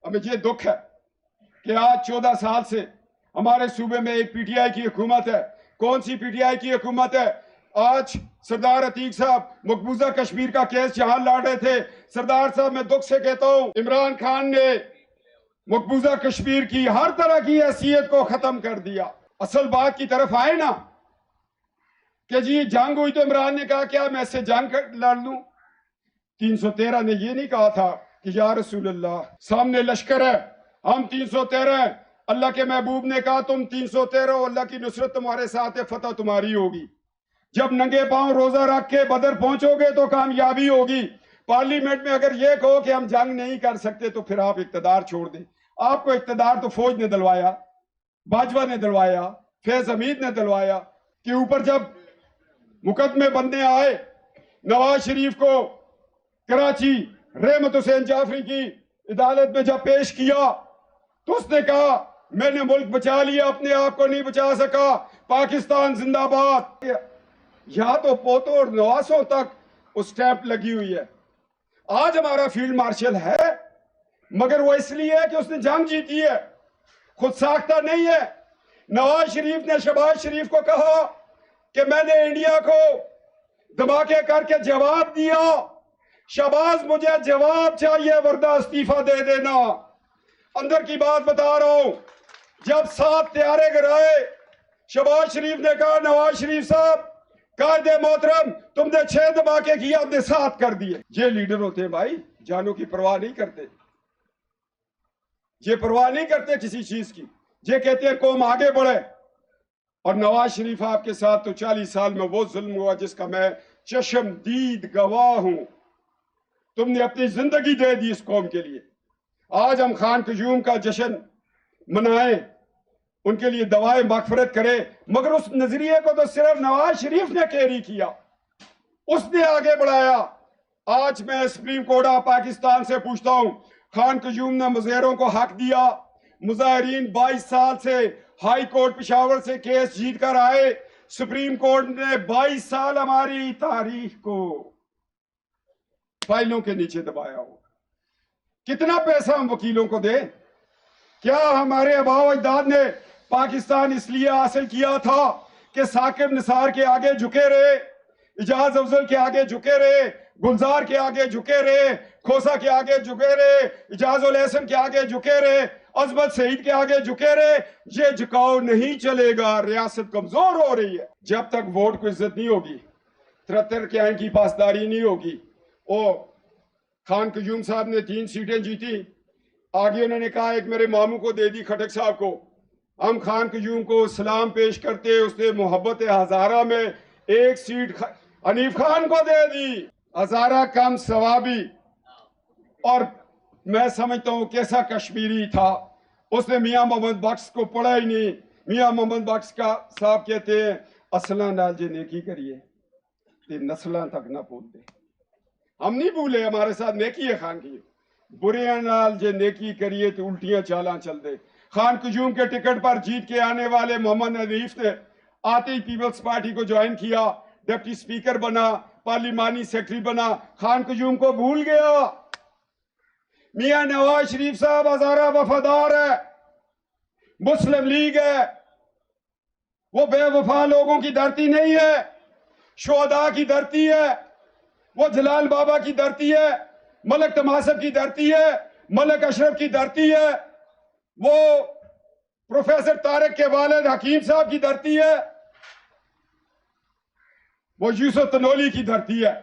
ہمیں یہ دکھ ہے کہ آج 14 سال سے ہمارے صوبے میں ایک پی ٹی آئی کی حکومت ہے. کون سی پی ٹی آئی کی حکومت ہے؟ آج سردار عتیق صاحب مقبوضہ کشمیر کا کیس جہاں لڑ رہے تھے، سردار صاحب میں دکھ سے کہتا ہوں عمران خان نے مقبوضہ کشمیر کی ہر طرح کی حیثیت کو ختم کر دیا. اصل بات کی طرف آئے نا کہ جی جنگ ہوئی تو عمران نے کہا کیا میں اس سے جنگ لڑ لوں؟ 313 نے یہ نہیں کہا تھا کہ یا رسول اللہ سامنے لشکر ہے ہم 313 ہیں. اللہ کے محبوب نے کہا تم 313 ہو، اللہ کی نصرت تمہارے ساتھ ہے، فتح تمہاری ہوگی. جب ننگے پاؤں روزہ رکھ کے بدر پہنچو گے تو کامیابی ہوگی. پارلیمنٹ میں اگر یہ کہو کہ ہم جنگ نہیں کر سکتے تو پھر آپ اقتدار چھوڑ دیں. آپ کو اقتدار تو فوج نے دلوایا، باجوہ نے دلوایا، فیض حمید نے دلوایا کہ اوپر جب مقدمے بننے آئے نواز شریف کو کراچی رحمت حسین جعفری کی عدالت میں جب پیش کیا تو اس نے کہا میں نے ملک بچا لیا، اپنے آپ کو نہیں بچا سکا، پاکستان زندہ باد. یہاں تو پوتوں اور نواسوں تک اس سٹیمپ لگی ہوئی ہے. آج ہمارا فیلڈ مارشل ہے مگر وہ اس لیے ہے کہ اس نے جنگ جیتی ہے، خود ساختہ نہیں ہے. نواز شریف نے شہباز شریف کو کہا کہ میں نے انڈیا کو دھماکے کر کے جواب دیا، شہباز مجھے جواب چاہیے ورنہ استعفیٰ دے دینا. اندر کی بات بتا رہا ہوں، جب 7 طیارے گرائے شہباز شریف نے کہا نواز شریف صاحب قائد محترم تم نے 6 دھماکے کیا، ہم نے 7 کر دیے. یہ لیڈر ہوتے ہیں بھائی، جانوں کی پرواہ نہیں کرتے، یہ پرواہ نہیں کرتے کسی چیز کی. یہ کہتے ہیں قوم آگے بڑھے. اور نواز شریف آپ کے ساتھ تو 40 سال میں وہ ظلم ہوا جس کا میں چشم دید گواہ ہوں. تم نے اپنی زندگی دے دی اس قوم کے لیے. آج ہم خان قیوم کا جشن منائیں، ان کے لیے دعائیں مغفرت کرے، مگر اس نظریے کو تو صرف نواز شریف نے کیری کیا، اس نے آگے بڑھایا. آج میں سپریم کورٹ آف پاکستان سے پوچھتا ہوں، خان قیوم نے مظاہروں کو حق دیا، مظاہرین 22 سال سے ہائی کورٹ پشاور سے کیس جیت کر آئے، سپریم کورٹ نے 22 سال ہماری تاریخ کو فائلوں کے نیچے دبایا ہو. کتنا پیسہ ہم وکیلوں کو دیں؟ کیا ہمارے آباء و اجداد نے پاکستان اس لیے حاصل کیا تھا کہ ثاقب نثار کے آگے جھکے رہے، اجاز افضل کے آگے جھکے رہے، گلزار کے آگے جھکے رہے، کھوسا کے آگے جھکے رہے، اجاز الحسن کے آگے جھکے رہے، عظمت سعید کے آگے جھکے رہے؟ یہ جھکاؤ نہیں چلے گا. ریاست کمزور ہو رہی ہے. جب تک ووٹ کو عزت نہیں ہوگی، 73 کے آئین کی پاسداری نہیں ہوگی. خان قیوم صاحب نے 3 سیٹیں جیتی، آگے انہوں نے کہا ایک میرے ماموں کو دے دی کھٹک صاحب کو. ہم خان قیوم کو سلام پیش کرتے، اس نے محبت ہزارہ میں 1 سیٹ حنیف خان کو دے دی. ہزارہ کم ثوابی. اور میں سمجھتا ہوں کیسا کشمیری تھا، اس نے میاں محمد بخش کو پڑھا ہی نہیں. میاں محمد بخش کا صاحب کہتے ہیں اصلاں نال جے نیکی کریے تے نسلاں تک نہ بھولتے. ہم نہیں بھولے، ہمارے ساتھ نیکی ہے خان کی. بریاں نال جے نیکی کریے تو الٹیاں چالاں چل دے. خان قیوم کے ٹکٹ پر جیت کے آنے والے محمد حنیف نے آتے ہی پیپلز پارٹی کو جوائن کیا، ڈپٹی سپیکر بنا، پارلیمانی سیکرٹری بنا. خان قیوم کو بھول گیا. میاں نواز شریف صاحب ہزارہ وفادار ہے، مسلم لیگ ہے، وہ بے وفا لوگوں کی دھرتی نہیں ہے، شہداء کی دھرتی ہے، وہ جلال بابا کی دھرتی ہے، ملک تماسب کی دھرتی ہے، ملک اشرف کی دھرتی ہے، وہ پروفیسر طارق کے والد حکیم صاحب کی دھرتی ہے، وہ یوسف تنولی کی دھرتی ہے.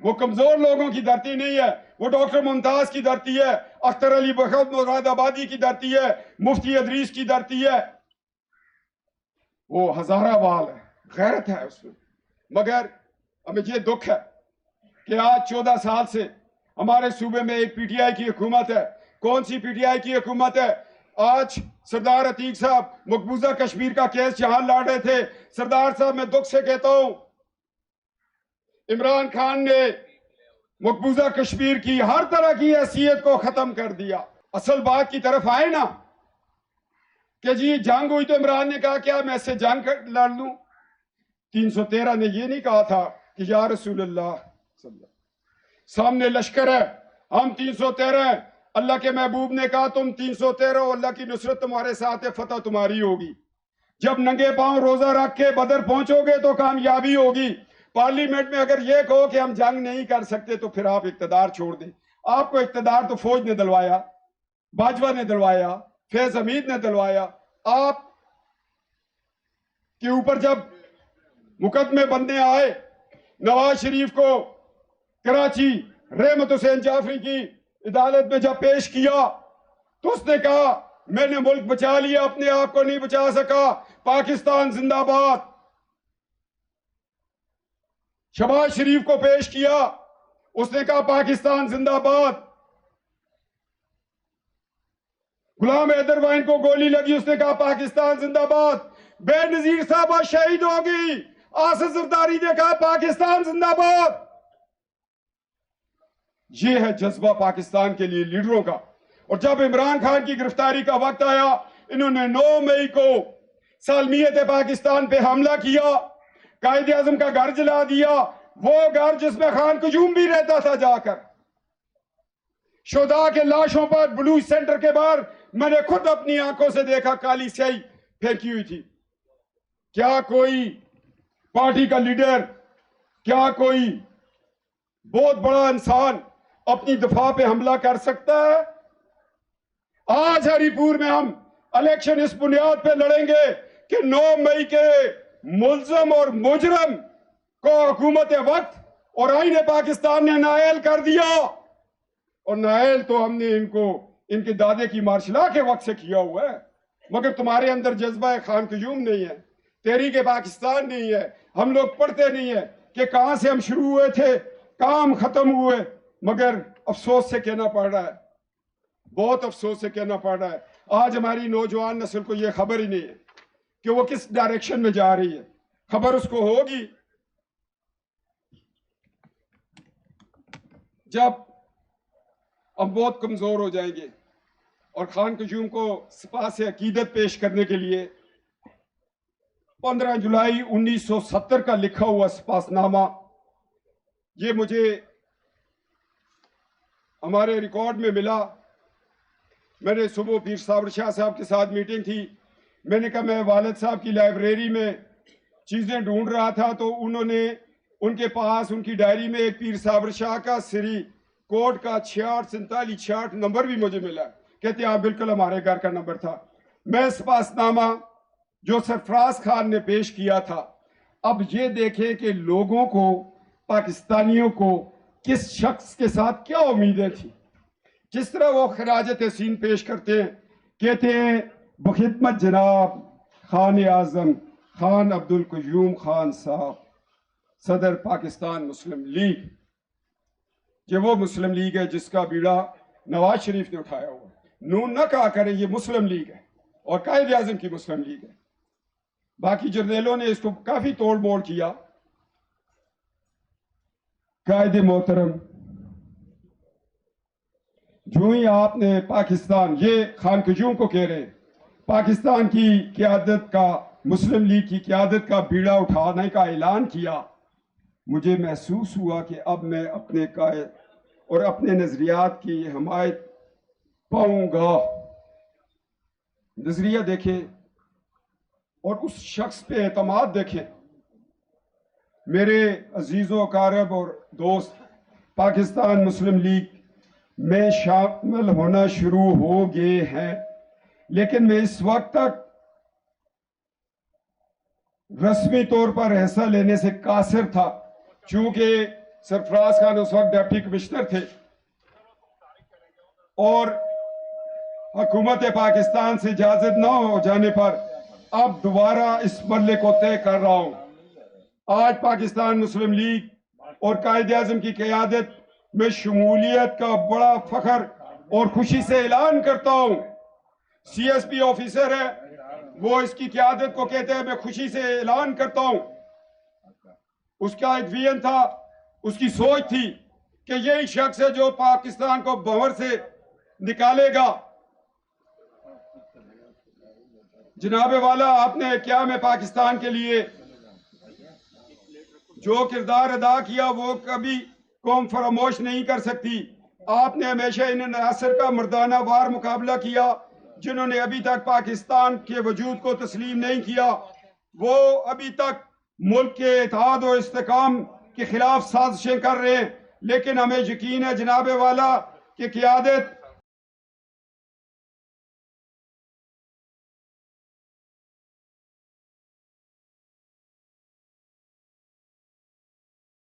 وہ کمزور لوگوں کی دھرتی نہیں ہے، وہ ڈاکٹر ممتاز کی دھرتی ہے، اختر علی بخت مراد آبادی کی دھرتی ہے، مفتی ادریس کی دھرتی ہے. وہ ہزارہ وال ہے، غیرت ہے اس میں. مگر ہمیں یہ دکھ ہے کہ آج 14 سال سے ہمارے صوبے میں ایک پی ٹی آئی کی حکومت ہے. کون سی پی ٹی آئی کی حکومت ہے؟ آج سردار عتیق صاحب مقبوضہ کشمیر کا کیس جہاں لڑ رہے تھے، سردار صاحب میں دکھ سے کہتا ہوں عمران خان نے مقبوضہ کشمیر کی ہر طرح کی حیثیت کو ختم کر دیا. اصل بات کی طرف آئے نا کہ جی جنگ ہوئی تو عمران نے کہا کیا میں اس سے جنگ لڑ لوں؟ 313 نے یہ نہیں کہا تھا کہ یا رسول اللہ صلی اللہ علیہ وسلم سامنے لشکر ہے ہم 313 ہیں. اللہ کے محبوب نے کہا تم 313 اللہ کی نصرت تمہارے ساتھ ہے، فتح تمہاری ہوگی. جب ننگے پاؤں روزہ رکھ کے بدر پہنچو گے تو کامیابی ہوگی. پارلیمنٹ میں اگر یہ کہو کہ ہم جنگ نہیں کر سکتے تو پھر آپ اقتدار چھوڑ دیں. آپ کو اقتدار تو فوج نے دلوایا، باجوہ نے دلوایا، فیض حمید نے دلوایا. آپ کے اوپر جب مقدمے بننے آئے، نواز شریف کو کراچی رحمت حسین جعفری کی عدالت میں جب پیش کیا تو اس نے کہا میں نے ملک بچا لیا، اپنے آپ کو نہیں بچا سکا، پاکستان زندہ باد. شہباز شریف کو پیش کیا، اس نے کہا پاکستان زندہ باد. غلام حیدر وائن کو گولی لگی، اس نے کہا پاکستان زندہ باد. بے نظیر صاحبہ شہید ہوگی، آصف زرداری نے کہا پاکستان زندہ باد. یہ ہے جذبہ پاکستان کے لیے لیڈروں کا. اور جب عمران خان کی گرفتاری کا وقت آیا، انہوں نے 9 مئی کو سالمیت پاکستان پہ حملہ کیا، قائد اعظم کا گھر جلا دیا، وہ گھر جس میں خان قیوم بھی رہتا تھا. جا کر شہداء کے لاشوں پر بلوچ سینٹر کے باہر میں نے خود اپنی آنکھوں سے دیکھا کالی سیاہی پھینکی ہوئی تھی. کیا کوئی پارٹی کا لیڈر، کیا کوئی بہت بڑا انسان اپنی دفاع پہ حملہ کر سکتا ہے؟ آج ہری پور میں ہم الیکشن اس بنیاد پہ لڑیں گے کہ 9 مئی کے ملزم اور مجرم کو حکومت وقت اور آئین پاکستان نے نائل کر دیا. اور نائل تو ہم نے ان کے دادے کی مارشلا کے وقت سے کیا ہوا ہے، مگر تمہارے اندر جذبہ خان قیوم نہیں ہے، تحریک پاکستان نہیں ہے. ہم لوگ پڑھتے نہیں ہیں کہ کہاں سے ہم شروع ہوئے تھے، کہاں ہم ختم ہوئے. مگر افسوس سے کہنا پڑ رہا ہے، بہت افسوس سے کہنا پڑ رہا ہے، آج ہماری نوجوان نسل کو یہ خبر ہی نہیں ہے کہ وہ کس ڈائریکشن میں جا رہی ہے. خبر اس کو ہوگی جب ہم بہت کمزور ہو جائیں گے. اور خان قیوم کو سپاہ سے عقیدت پیش کرنے کے لیے 15 جولائی 1970 کا لکھا ہوا سپاس نامہ، یہ مجھے ہمارے ریکارڈ میں ملا. میں نے صبح پیر صابر شاہ صاحب کے ساتھ میٹنگ تھی، میں نے کہا میں والد صاحب کی لائبریری میں چیزیں ڈھونڈ رہا تھا تو انہوں نے ان کے پاس ان کی ڈائری میں ایک پیر صابر شاہ کا سری کوڈ کا 6647 نمبر بھی مجھے ملا. کہتے ہیں ہاں بالکل ہمارے گھر کا نمبر تھا. میں سپاس نامہ جو سرفراز خان نے پیش کیا تھا، اب یہ دیکھیں کہ لوگوں کو، پاکستانیوں کو کس شخص کے ساتھ کیا امیدیں تھیں. جس طرح وہ خراج تحسین پیش کرتے ہیں، کہتے ہیں بخدمت جناب خان اعظم خان عبدالقیوم خان صاحب صدر پاکستان مسلم لیگ. یہ وہ مسلم لیگ ہے جس کا بیڑا نواز شریف نے اٹھایا ہوا. نون نہ کہا کریں یہ مسلم لیگ ہے اور قائد اعظم کی مسلم لیگ ہے. باقی جرنیلوں نے اس کو کافی توڑ موڑ کیا. قائد محترم، جو ہی آپ نے پاکستان، یہ خان قیوم کو کہہ رہے ہیں، پاکستان کی قیادت کا، مسلم لیگ کی قیادت کا بیڑا اٹھانے کا اعلان کیا، مجھے محسوس ہوا کہ اب میں اپنے قائد اور اپنے نظریات کی حمایت پاؤں گا. نظریہ دیکھیں اور اس شخص پہ اعتماد دیکھیں. میرے عزیز و اقارب اور دوست پاکستان مسلم لیگ میں شامل ہونا شروع ہو گئے ہیں، لیکن میں اس وقت تک رسمی طور پر حصہ لینے سے قاصر تھا، چونکہ سرفراز خان اس وقت ڈپٹی کمشنر تھے اور حکومت پاکستان سے اجازت نہ ہو جانے پر اب دوبارہ اس مرحلے کو طے کر رہا ہوں. آج پاکستان مسلم لیگ اور قائد اعظم کی قیادت میں شمولیت کا بڑا فخر اور خوشی سے اعلان کرتا ہوں. سی ایس پی آفیسر ہے، وہ اس کی قیادت کو کہتے ہیں میں خوشی سے اعلان کرتا ہوں. اس کا ایک ویژن تھا، اس کی سوچ تھی کہ یہی شخص ہے جو پاکستان کو بھنور سے نکالے گا. جناب والا، آپ نے قیام پاکستان کے لیے جو کردار ادا کیا وہ کبھی قوم فراموش نہیں کر سکتی. آپ نے ہمیشہ ان عناصر کا مردانہ وار مقابلہ کیا جنہوں نے ابھی تک پاکستان کے وجود کو تسلیم نہیں کیا. وہ ابھی تک ملک کے اتحاد و استحکام کے خلاف سازشیں کر رہے ہیں، لیکن ہمیں یقین ہے جناب والا کہ قیادت